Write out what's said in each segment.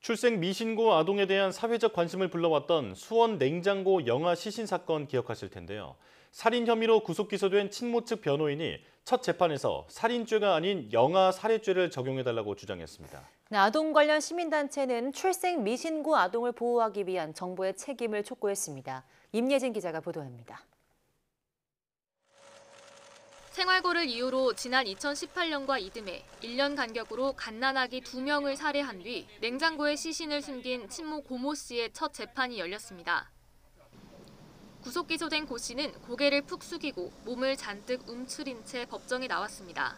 출생 미신고 아동에 대한 사회적 관심을 불러왔던 수원 냉장고 영아 시신 사건 기억하실 텐데요. 살인 혐의로 구속 기소된 친모 측 변호인이 첫 재판에서 살인죄가 아닌 영아 살해죄를 적용해달라고 주장했습니다. 네, 아동 관련 시민단체는 출생 미신고 아동을 보호하기 위한 정부의 책임을 촉구했습니다. 임예진 기자가 보도합니다. 생활고를 이유로 지난 2018년과 이듬해 1년 간격으로 갓난아기 2명을 살해한 뒤 냉장고에 시신을 숨긴 친모 고모 씨의 첫 재판이 열렸습니다. 구속 기소된 고 씨는 고개를 푹 숙이고 몸을 잔뜩 움츠린 채 법정에 나왔습니다.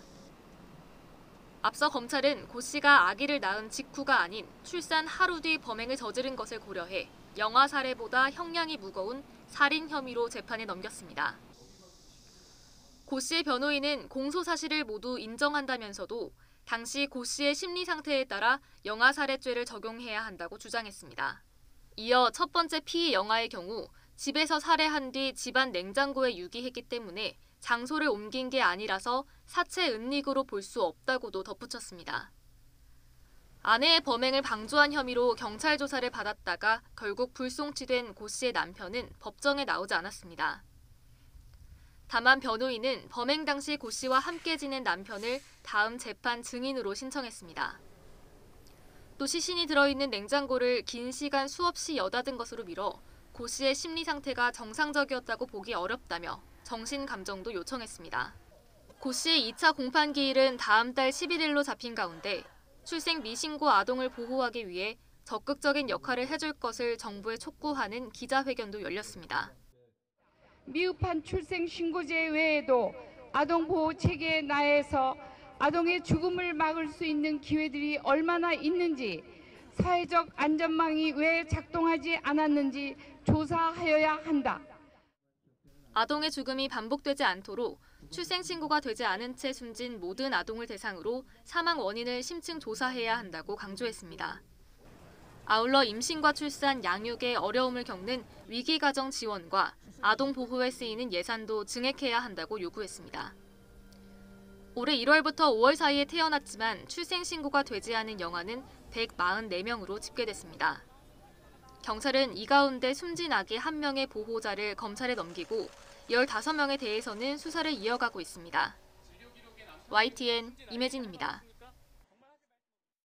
앞서 검찰은 고 씨가 아기를 낳은 직후가 아닌 출산 하루 뒤 범행을 저지른 것을 고려해 영아 살해보다 형량이 무거운 살인 혐의로 재판에 넘겼습니다. 고 씨의 변호인은 공소 사실을 모두 인정한다면서도 당시 고 씨의 심리 상태에 따라 영아 살해죄를 적용해야 한다고 주장했습니다. 이어 첫 번째 피의 영아의 경우 집에서 살해한 뒤 집안 냉장고에 유기했기 때문에 장소를 옮긴 게 아니라서 사체 은닉으로 볼 수 없다고도 덧붙였습니다. 아내의 범행을 방조한 혐의로 경찰 조사를 받았다가 결국 불송치된 고 씨의 남편은 법정에 나오지 않았습니다. 다만 변호인은 범행 당시 고 씨와 함께 지낸 남편을 다음 재판 증인으로 신청했습니다. 또 시신이 들어있는 냉장고를 긴 시간 수없이 여닫은 것으로 미뤄 고 씨의 심리 상태가 정상적이었다고 보기 어렵다며 정신 감정도 요청했습니다. 고 씨의 2차 공판 기일은 다음 달 11일로 잡힌 가운데 출생 미신고 아동을 보호하기 위해 적극적인 역할을 해줄 것을 정부에 촉구하는 기자회견도 열렸습니다. 미흡한 출생 신고제 외에도 아동 보호 체계 내에서 아동의 죽음을 막을 수 있는 기회들이 얼마나 있는지, 사회적 안전망이 왜 작동하지 않았는지 조사하여야 한다. 아동의 죽음이 반복되지 않도록 출생 신고가 되지 않은 채 숨진 모든 아동을 대상으로 사망 원인을 심층 조사해야 한다고 강조했습니다. 아울러 임신과 출산, 양육에 어려움을 겪는 위기가정 지원과 아동 보호에 쓰이는 예산도 증액해야 한다고 요구했습니다. 올해 1월부터 5월 사이에 태어났지만 출생 신고가 되지 않은 영아는 144명으로 집계됐습니다. 경찰은 이 가운데 숨진 아기 1명의 보호자를 검찰에 넘기고 15명에 대해서는 수사를 이어가고 있습니다. YTN 임혜진입니다.